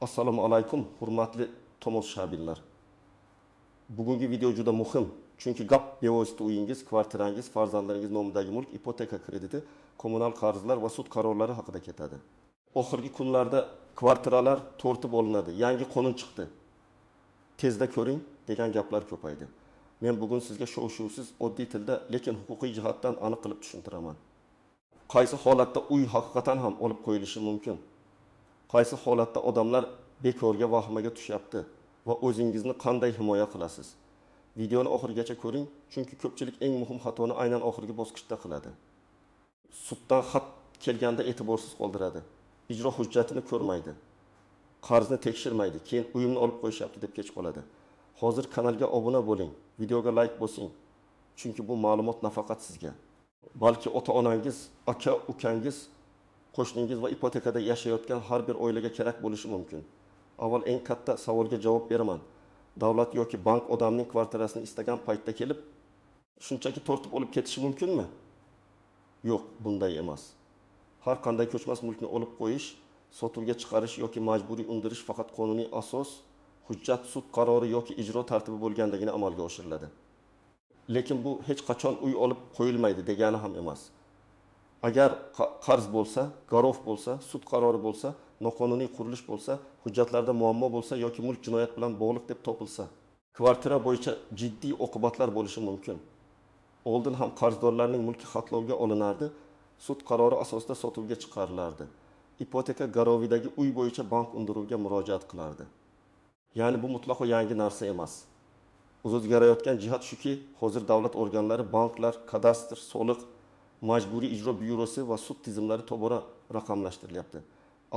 Assalomu alaykum, hurmatli tomoshabinlar. Bugungi video juda muhim. Chunki gap bevosita uyingiz, kvartirangiz, farzandlaringiz nomidagi mulk, ipoteka krediti, kommunal qarzlar va sud qarorlari haqida ketadi. Oxirgi kunlarda kvartiralar tortib olinadi. Yangi qonun chiqdi. Tezda ko'ring degan gaplar ko'paydi. Men bugun sizga shov-shuvsiz, oddiy tilda, lekin huquqiy jihatdan aniq qilib tushuntiraman. Qaysi holatda uy haqiqatan ham olib qo'yilishi mumkin? Qaysi holatda odamlar bekorga vahimaga tushyapti va o'zingizni qanday himoya qilasiz? Videoni oxirigacha ko'ring, chunki ko'pchilik eng muhim xatoni aynan oxirgi bosqichda qiladi. Suddan xat kelganda e'tiborsiz qoldiradi. Ijro hujjatini ko'rmaydi. Qarzni tekshirmaydi, keyin uyimni olib qo'yishyapti deb kech qoladi. Hozir kanalga obuna bo'ling, videoga like bosing. Chunki bu ma'lumot nafaqat sizga, balki ota-onangiz, aka-ukangiz, qo'shningiz va ipotekada yashayotgan har bir oilaga kerak bo'lishi mumkin. Avval eng katta savolga javob beraman. Davlat yoki bank odamning kvartirasini istagan paytda kelib, shunchaki tortib olib ketishi mumkinmi? Yo'q, bunday emas. Har qanday ko'chmas mulkni olib qo'yish, sotuvga chiqarish yoki majburiy undirish faqat qonuniy asos, hujjat, sud qarori yoki ijro tartibi bo'lgandagina amalga oshiriladi. Lekin bu hech qachon uy olib qo'yilmaydi degani ham emas. Agar qarz bo'lsa, garov bo'lsa, sud qarori bo'lsa, noqonuniy qurilish bo'lsa, hujjatlarda muammo bo'lsa yoki mulk jinoyat bilan bog'liq deb topilsa, kvartira bo'yicha jiddiy oqibatlar bo'lishi mumkin. Oldin ham qarzdorlarning mulki xatlovga olinardi, sud qarori asosida sotuvga chiqarilardi. Ipoteka garovidagi uy bo'yicha bank undiruvga murojaat qilardi. Ya'ni bu mutlaqo yangi narsa emas. O'zgarayotgan jihat shuki, hozir davlat organlari, banklar, kadastr, soliq, majburiy ijro byurosi va sud tizimlari tobora raqamlashtirilyapti.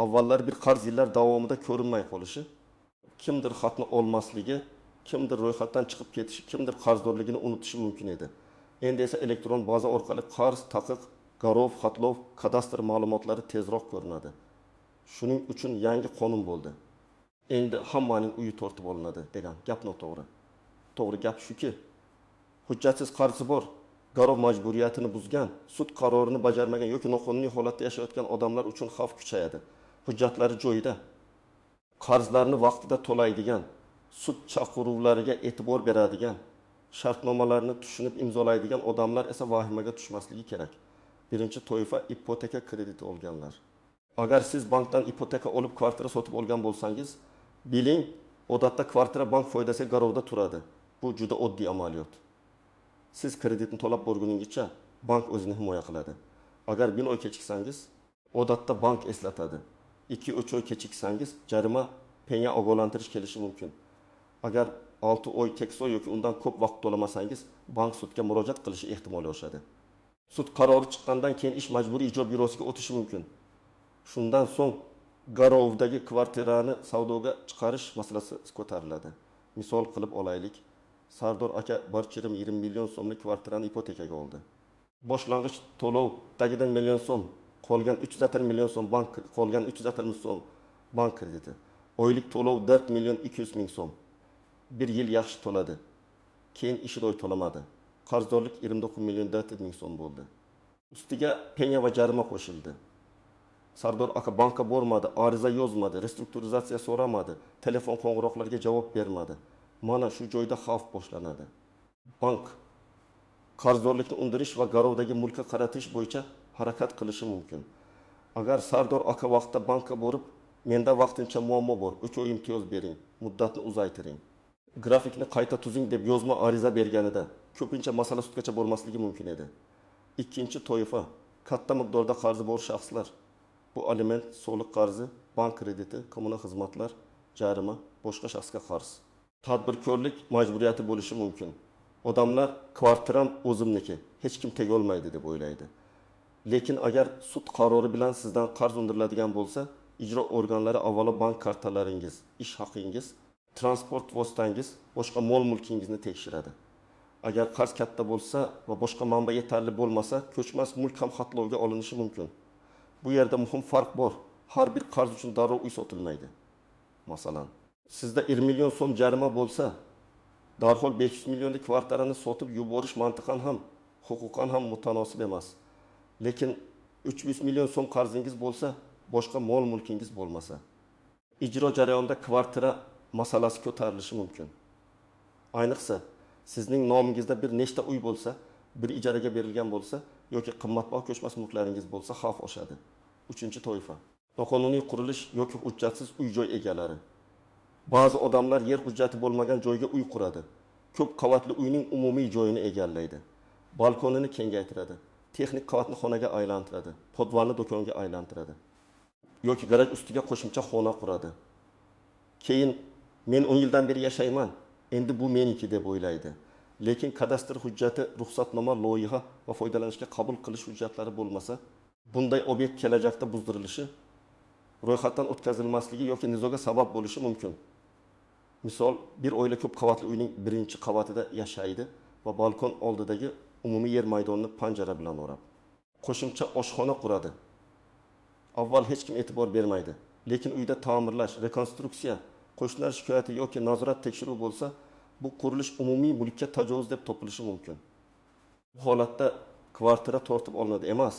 Avvallar bir qarz yillar davomida ko'rinmay qolishi, kimdir xatni olmasligi, kimdir ro'yxatdan chiqib ketishi, kimdir qarzdorligini unutishi mumkin edi. Endi esa elektron baza orqali qarz, taqiq, garov, xatlov, kadastr ma'lumotlari tezroq ko'rinadi. Shuning uchun yangi qonun bo'ldi. Endi hammaning uyi tortib olinadi degan gap noto'g'ri. To'g'ri gap shuki, hujjatsiz qarzi bor, garov majburiyatini buzgan, sud qarorini bajarmagan yoki noqonuniy holatda yashayotgan odamlar uchun xavf kuchayadi. Hujjatlari joyida, qarzlarni vaqtida to'laydigan, sud chaqiruvlariga e'tibor beradigan, shartnomalarni tushunib imzolaydigan odamlar esa vahimaga tushmasligi kerak. Birinchi toifa ipoteka krediti olganlar. Agar siz bankdan ipoteka olib kvartira sotib olgan bo'lsangiz, biling, odatda kvartira bank foydasiga garovda turadi. Bu juda oddiy amaliyot. Siz kreditni to'lab borguningizcha bank o'zini himoya qiladi. Agar 1000 oy kechiksangiz, odatda bank eslatadi. 2-3 oy kechiksangiz, jarima, penya ogohlantirish kelishi mumkin. Agar 6 oy, 8 oy yoki undan ko'p vaqt to'lamasangiz, bank sudga murojaat qilishi ehtimoli oshadi. Sud qarori chiqqandan keyin ish majburiy ijro byurosiga o'tishi mumkin. Shundan so'ng garovdagi kvartirani savdoga chiqarish masalasi ko'tariladi. Misol qilib olaylik. Sardor aka bir chirim 20 million so'mlik kvartirani ipotekaga oldi. Boshlang'ich to'lovdagidan million so'm, qolgan 300 million so'm bank krediti. Oylik to'lov 4 million 200 ming so'm. Bir yil yaxshi to'ladi. Keyin ishida oy to'lamadi. Qarzdorlik 29 million 400 ming so'm bo'ldi. Ustiga penya va jarima qo'shildi. Sardor aka banka bormadi, ariza yozmadi, restrukturizatsiya so'ramadi, telefon qo'ng'iroqlarga javob bermadi. Mana shu joyda xavf boshlanadi. Bank qarzdorlikni undirish va garovdagi mulkka qaratish bo'yicha harakat qilishi mumkin. Agar Sardor aka vaqtda bankka borib, menda vaqtincha muammo bor, 3 oy imtiyoz bering, muddatni uzaytiring, grafikni qayta tuzing deb yozma ariza berganida ko'pincha masala sudgacha bormasligi mumkin edi. Ikkinchi toifa, katta miqdorda qarzi bor shaxslar. Bu aliment, soliq qarzi, bank krediti, kommunal xizmatlar, jarima, boshqa shaxsga qarz. Tadbirkorlik majburiyati bo'lishi mumkin. Odamlar kvartiram o'zimniki, hech kim tega olmaydi deb o'ylaydi. Lekin agar sud qarori bilan sizdan qarz undiriladigan bo'lsa, ijro organlari avvalo bank kartalaringiz, ish haqingiz, transport vositangiz, boshqa mol mulkingizni tekshiradi. Agar qarz katta bo'lsa va boshqa manba yetarli bo'lmasa, ko'chmas mulk ham xatlovga olinishi mumkin. Bu yerda muhim farq bor. Har bir qarz uchun darrov uy sotilmaydi. Masalan, sizda 20 million so'm jarima bo'lsa, darhol 500 millionlik kvartirani sotib yuborish mantiqan ham, huquqan ham mutanosib emas. Lekin 300 million so'm qarzingiz bo'lsa, boshqa mol mulkingiz bo'lmasa, ijro jarayonida kvartira masalasi ko'tarilishi mumkin. Ayniqsa, sizning nomingizda bir nechta uy bo'lsa, bir ijaraga berilgan bo'lsa yoki qimmatbaho ko'chmas mulklaringiz bo'lsa, xavf oshadi. 3-toifa. Noqonuniy qurilish yoki hujjatsiz uy-joy egalari. Ba'zi odamlar yer hujjati bo'lmagan joyga uy quradi. Ko'p qavatli uyning umumiy joyini egallaydi. Balkonini kengaytiradi. Texnik qavatni xonaga aylantiradi. Podvalni do'konga aylantiradi. Yoki garaj ustiga qo'shimcha xona quradi. Keyin men 10 yildan beri yashayman, endi bu meniki deb o'ylaydi. Lekin kadastr hujjati, ruxsatnoma, loyiha va foydalanishga qabul qilish hujjatlari bo'lmasa, bunday obyekt kelajakda buzdirilishi, ro'yxatdan o'tkazilmasligi yoki nizoga sabab bo'lishi mumkin. Misol, bir oila ko'p qavatli uyning birinchi qavatida yashaydi va balkon oldidagi umumiy yer maydonini panjara bilan o'rab qo'shimcha oshxona quradi. Avval hech kim e'tibor bermaydi, lekin uyda ta'mirlash, rekonstruksiya, qo'shnilar shikoyati yoki nazorat tekshiruv bo'lsa, bu qurilish umumiy mulkka tajovuz deb topilishi mumkin. Bu holatda kvartira tortib olinadi emas,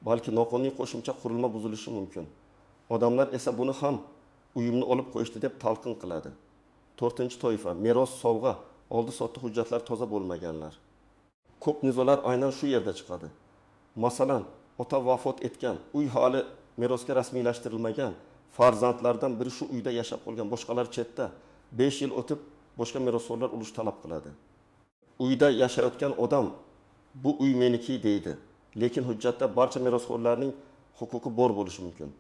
balki noqonuniy qo'shimcha qurilma buzilishi mumkin. Odamlar esa buni ham uyimni olib qo'yishdi deb talqin qiladi. 4-toifa, meros, sovg'a, oldi-sotdi hujjatlar toza bo'lmaganlar. Ko'p nizolar aynan shu yerda chiqadi. Masalan, ota vafot etgan, uy hali merosga rasmiylashtirilmagan, farzandlardan biri shu uyda yashab qolgan, boshqalar chetda. 5 yil o'tib boshqa merosxo'rlar ulush talab qiladi. Uyda yashayotgan odam bu uy meniki deydi, lekin hujjatda barcha merosxo'rlarning huquqi bor bo'lishi mumkin.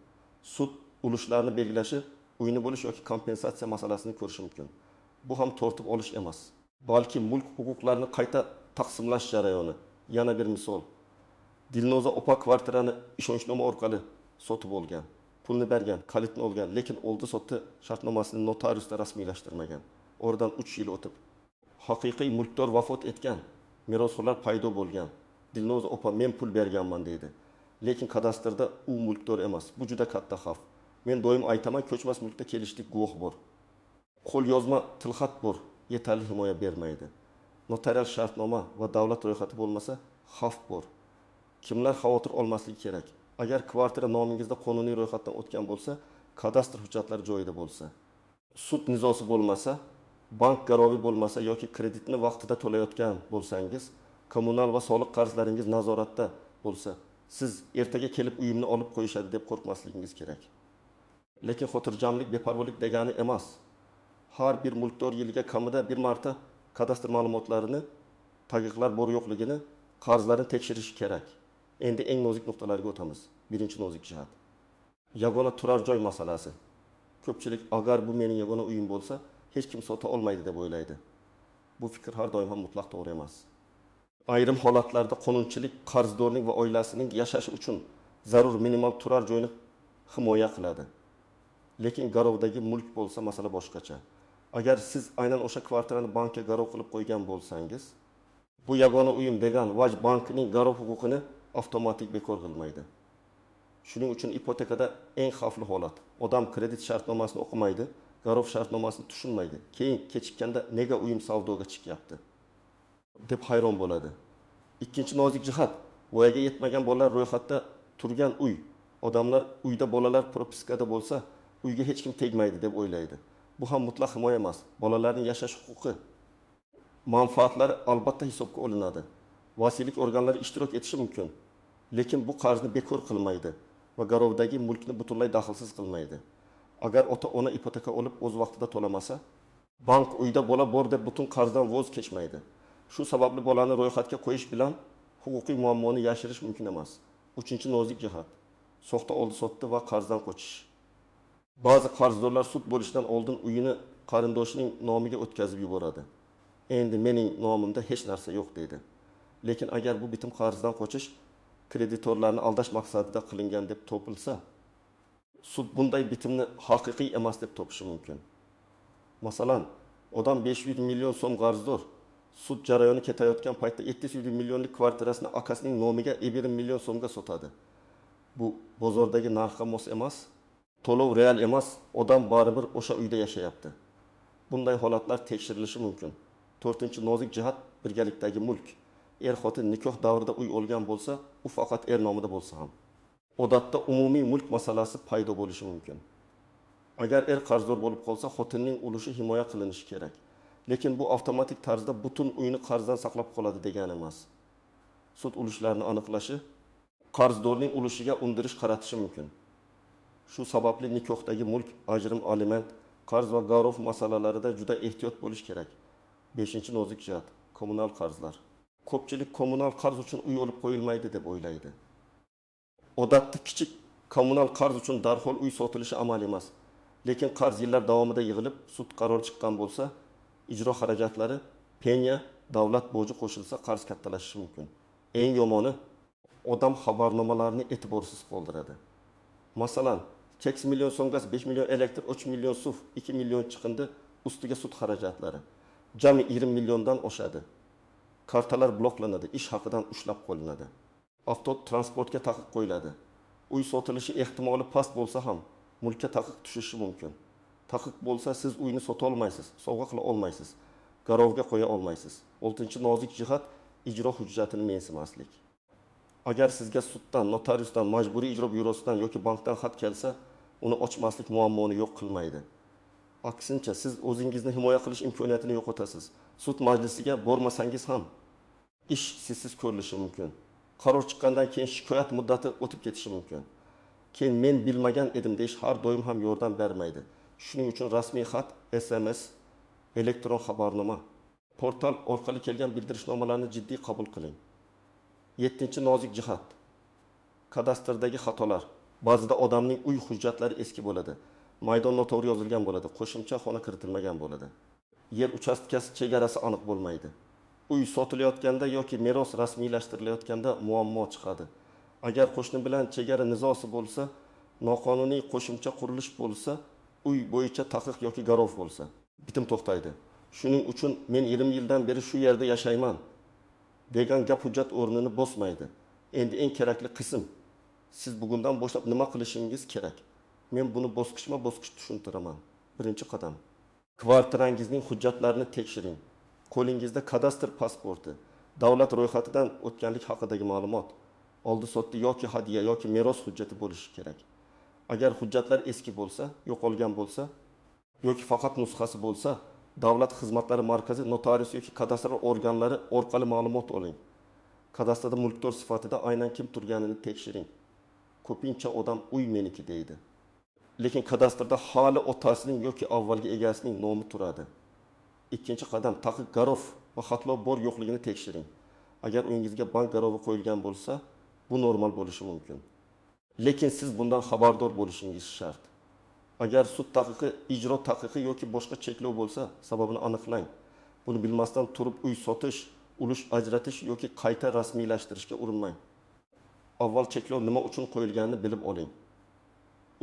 Sud ulushlarni belgilashi, uyni bo'lish yoki kompensatsiya masalasini ko'rishi mumkin. Bu ham tortib olish emas, balki mulk huquqlarini qayta taqsimlash jarayoni. Yana bir misol. Dilnoza opa kvartirani ishonchnoma orqali sotib olgan, pulni bergan, kalitni olgan, lekin oldi-sotdi shartnomasini notariusda rasmiylashtirmagan. Oradan 3 yil o'tib haqiqiy mulkdor vafot etgan, merosxo'rlar paydo bo'lgan. Dilnoza opa men pul berganman deydi. Lekin kadastrda u mulkdor emas. Bu juda katta xavf. Men doim aytaman, ko'chmas mulkda kelishlik guvoh bor. Qo'l yozma tilxat bor, yetarli himoya bermaydi. Notarial shartnoma va davlat ro'yxati bo'lmasa, xavf bor. Kimlar xavotir olmasligi kerak? Agar kvartira nomingizda qonuniy ro'yxatdan o'tgan bo'lsa, kadastr hujjatlari joyida bo'lsa, sud nizosi bo'lmasa, bank garovi bo'lmasa yoki kreditni vaqtida to'layotgan bo'lsangiz, kommunal va soliq qarzlaringiz nazoratda bo'lsa, siz ertaga kelib uyimni olib qo'yishadi deb qo'rqmasligingiz kerak. Lekin xotirjamlik beparvolik degani emas. Har bir mulkdor yiliga kamida bir marta kadastr ma'lumotlarini, taqiqlar bor yo'qligini, qarzlarini tekshirishi kerak. Endi eng nozik nuqtalarga o'tamiz. Birinchi nozik jihat. Yagona turar joy masalasi. Ko'pchilik agar bu mening yagona uyim bo'lsa, hech kim sota olmaydi deb o'ylaydi. Bu fikr har doim ham mutlaq to'g'ri emas. Ayrim holatlarda qonunchilik qarzdorning va oilasining yashashi uchun zarur minimal turar joyni himoya qiladi. Lekin garovdagi mulk bo'lsa masala boshqacha. Agar siz aynan o'sha kvartirani bankka garov qilib qo'ygan bo'lsangiz, bu yagona uyim degan vaj bankning garov huquqini avtomatik bekor qilmaydi. Shuning uchun ipotekada eng xavfli holat. Odam kredit shartnomasini o'qimaydi, garov shartnomasini tushunmaydi. Keyin kechikkanda nega uyim savdoga chiqyapti deb hayron bo'ladi. Ikkinchi nozik jihat, voyaga yetmagan bolalar ro'yxatda turgan uy. Odamlar uyda bolalar propiskada bo'lsa, uyga hech kim tegmaydi deb o'ylaydi. Bu ham mutlaq himoya emas. Bolalarning yashash huquqi, manfaatlari albatta hisobga olinadi. Vasiylik organlari ishtirok etishi mumkin. Lekin bu qarzni bekor qilmaydi va garovdagi mulkni butunlay daxlsiz qilmaydi. Agar ota-ona ipoteka olib o'z vaqtida to'lamasa, bank uyda bola bor deb butun qarzdan voz kechmaydi. Shu sababli bolani ro'yxatga qo'yish bilan huquqiy muammoni yashirish mumkin emas. 3-nozik jihat. Soxta oldi-sotdi va qarzdan qochish. Ba'zi qarzdorlar sud bo'lishidan oldin uyini qarindoshining nomiga o'tkazib yuboradi. Endi mening nomimda hech narsa yo'q deydi. Lekin agar bu bitim qarzdan qochish kreditorlarni aldash maqsadida qilingan deb topilsa, sud bunday bitimni haqiqiy emas deb topishi mumkin. Masalan, odam 500 million so'm qarzdor, sud jarayoni ketayotgan paytda 700 millionlik kvartirasini akasining nomiga 1 million so'mga sotadi. Bu bozordagi narxga mos emas, to'lov real emas, odam baribir o'sha uyda yashayapti. Bunday holatlar tekshirilishi mumkin. 4-nozik jihat birgalikdagi mulk. Er-xotin nikoh davrida uy olgan bo'lsa, u faqat er nomida bo'lsa ham. Odatda umumiy mulk masalasi paydo bo'lishi mumkin. Agar qarzdor bo'lib qolsa, xotinning ulushi himoya qilinishi kerak. Lekin bu avtomatik tarzda butun uyni qarzdan saqlab qoladi degani emas. Sud ulushlarini aniqlashi qarzdorning ulushiga undirish qaratishi mumkin. Shu sababli nikohdagi mulk, ajrim, aliment, qarz va garov masalalarida juda ehtiyot bo'lish kerak. 5-nozik jihat: kommunal qarzlar. Ko'pchilik kommunal qarz uchun uy olib qo'yilmaydi deb o'ylaydi. Odatda kichik kommunal qarz uchun darhol uy sotilishi amal emas. Lekin qarz yillar davomida yig'ilib, sud qarori chiqqan bo'lsa, ijro xarajatlari, penya, davlat boji qo'shilsa qarz kattalashishi mumkin. Eng yomoni, odam xabarnomalarini e'tiborsiz qoldiradi. Masalan, 8 million so'mgaz, 5 million elektr, 3 million suv, 2 million chiqindi, ustiga sud xarajatlari. Jami 20 milliondan oshadi. Kartalar bloklanadi, ish haqidan ushlab qo'linadi. Avtotransportga taqiq qo'yiladi. Uy sotilishi ehtimoli past bo'lsa ham, mulkka taqiq tushishi mumkin. Taqiq bo'lsa, siz uyni sota olmaysiz, sovg'a qila olmaysiz, garovga qo'ya olmaysiz. 6-nozik jihat: ijro hujjatini mensimaslik. Agar sizga suddan, notariusdan, majburiy ijro byurosidan yoki bankdan xat kelsa, uni ochmaslik muammoni yo'q qilmaydi. Aksincha, siz o'zingizni himoya qilish imkoniyatini yo'qotasiz. Sud majlisiga bormasangiz ham ish sizsiz ko'rilishi mumkin. Qaror chiqqandan keyin shikoyat muddati o'tib ketishi mumkin. Keyin men bilmagan edim deyish har doim ham yordam bermaydi. Shuning uchun rasmiy xat, SMS, elektron xabarnoma, portal orqali kelgan bildirishnomalarni jiddiy qabul qiling. 7-nozik jihat: kadastrdagi xatolar. Ba'zida odamning uy hujjatlari eski bo'ladi. Maydon noto'g'ri yozilgan bo'ladi, qo'shimcha xona kiritilmagan bo'ladi. Yer uchastkasi chegarasi aniq bo'lmaydi. Uy sotilayotganda yoki meros rasmiylashtirilayotganda muammo chiqadi. Agar qo'shni bilan chegara nizosi bo'lsa, noqonuniy qo'shimcha qurilish bo'lsa, uy bo'yicha taqiq yoki garov bo'lsa, bitim to'xtaydi. Shuning uchun men 20 yildan beri shu yerda yashayman degan gap hujjat o'rnini bosmaydi. Endi eng kerakli qism: siz bugundan boshlab nima qilishingiz kerak? Men buni bosqichma-bosqich tushuntiraman. Birinchi qadam: kvartirangizning hujjatlarini tekshiring. Qo'lingizda kadastr pasporti, davlat ro'yxatidan o'tganlik haqidagi ma'lumot, oldi-sotdi yoki hadiya yoki meros hujjati bo'lishi kerak. Agar hujjatlar eski bo'lsa, yo'qolgan bo'lsa yoki faqat nusxasi bo'lsa, Davlat xizmatlari markazi, notarius yoki kadastr organlari orqali ma'lumot oling. Kadastrda mulkdor sifatida aynan kim turganini tekshiring. Ko'pincha odam uy meniki deydi. Lekin kadastrda hali otasining yoki avvalgi egasining nomi turadi. Ikkinchi qadam: taqiq, garov va xatlov bor yo'qligini tekshiring. Agar uyingizga bank garovi qo'yilgan bo'lsa, bu normal bo'lishi mumkin. Lekin siz bundan xabardor bo'lishingiz shart. Agar sud taqiqi, ijro taqiqi yoki boshqa cheklov bo'lsa, sababini aniqlang. Buni bilmasdan turib uy sotish, ulush ajratish yoki qayta rasmiylashtirishga urinmang. Avval cheklov nima uchun qo'yilganini bilib oling.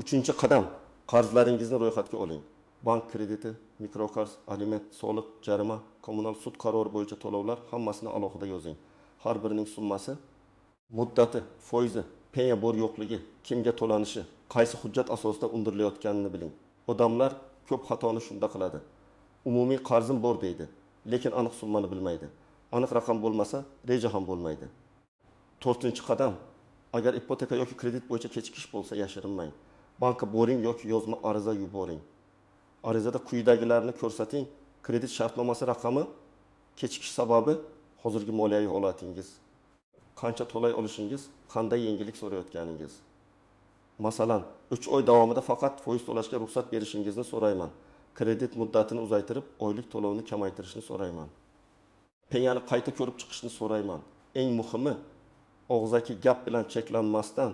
Uchinchi qadam: qarzlaringizni ro'yxatga oling. Bank krediti, mikroqarz, aliment, soliq, jarima, kommunal sud qarori bo'yicha to'lovlar hammasini alohida yozing. Har birining summasi, muddati, foizi, penya bor yo'qligi, kimga to'lanishi, qaysi hujjat asosida undirilayotganini biling. Odamlar ko'p xatoni shunda qiladi. Umumiy qarzim bor deydi, lekin aniq summani bilmaydi. Aniq raqam bo'lmasa, reja ham bo'lmaydi. 4-qadam: agar ipoteka yoki kredit bo'yicha kechikish bo'lsa, yashirinmang. Bankka boring yoki yozma ariza yuboring. Arizada quyidagilarni ko'rsating: kredit shartnomasi raqami, kechikish sababi, hozirgi moliyaviy holatingiz, qancha to'lay olishingiz, qanday yengillik so'rayotganingiz. Masalan, 3 oy davomida faqat foiz to'lashga ruxsat berishingizni so'rayman. Kredit muddatini uzaytirib, oylik to'lovni kamaytirishni so'rayman. Penyani qayta ko'rib chiqishni so'rayman. Eng muhimi, og'zaki gap bilan cheklanmasdan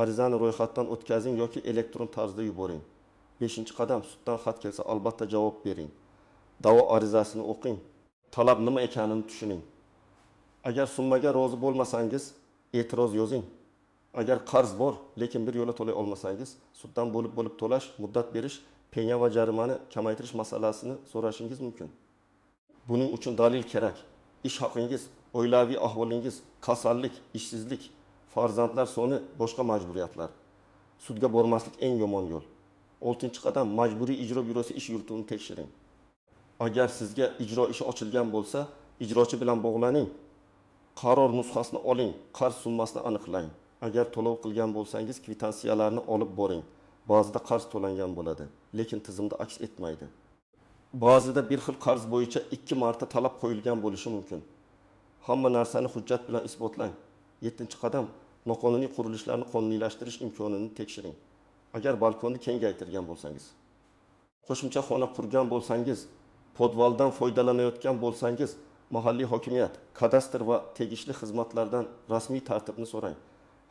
arizani ro'yxatdan o'tkazing yoki elektron tarzda yuboring. 5-qadam: suddan xat kelsa, albatta javob bering. Da'vo arizasini o'qing. Talab nima ekanini tushuning. Agar summaga rozi bo'lmasangiz, e'tiroz yozing. Agar qarz bor, lekin bir yo'la to'lay olmasangiz, suddan bo'lib to'lash, muddat berish, penya va jarimani kamaytirish masalasini so'rashingiz mumkin. Buning uchun dalil kerak. Ish haqingiz, oilaviy ahvolingiz, kasallik, ishsizlik, farzandlar soni, boshqa majburiyatlar. Sudga bormaslik eng yomon yo'l. 6-qadam: majburiy ijro byurosi ish yurituvini tekshiring. Agar sizga ijro ishi ochilgan bo'lsa, ijrochi bilan bog'laning. Qaror nusxasini oling, qarz summasini aniqlang. Agar to'lov qilgan bo'lsangiz, kvitansiyalarni olib boring. Ba'zida qarz to'langan bo'ladi, lekin tizimda aks etmaydi. Ba'zida bir xil qarz bo'yicha 2 marta talab qo'yilgan bo'lishi mumkin. Hamma narsani hujjat bilan isbotlang. 7-qadam, noqonuniy qurilishlarni qonuniylashtirish imkonini tekshiring. Agar balkonni kengaytirgan bo'lsangiz, qo'shimcha xona qurgan bo'lsangiz, podvaldan foydalanayotgan bo'lsangiz, mahalliy hokimiyat, kadastr va tegishli xizmatlardan rasmiy tartibni so'rang.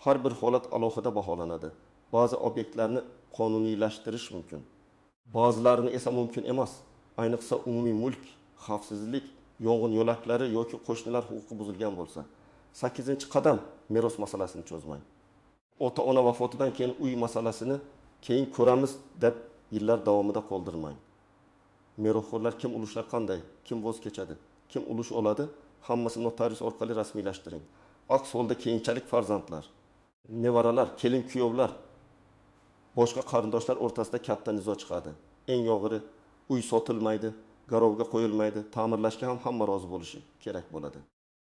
Har bir holat alohida baholanadi. Ba'zi obyektlarni qonuniylashtirish mumkin, ba'zilarini esa mumkin emas. Ayniqsa umumiy mulk, xavfsizlik, yong'in yo'laklari yoki qo'shnilar huquqi buzilgan bo'lsa. 8-qadam, meros masalasini cho'zmang. Ota-ona vafotidan keyin uy masalasini keyin ko'ramiz deb yillar davomida qoldirmang. Merosxo'rlar kim, ulushlar qanday, kim voz kechadi, kim ulush oladi, hammasini notarius orqali rasmiylashtiring. Aks holda keyinchalik farzandlar, nevaralar, kelin-kuyovlar, boshqa qarindoshlar o'rtasida katta nizo chiqadi. Eng yog'iri, uy sotilmaydi, garovga qo'yilmaydi, ta'mirlashga ham hamma rozi bo'lishi kerak bo'ladi.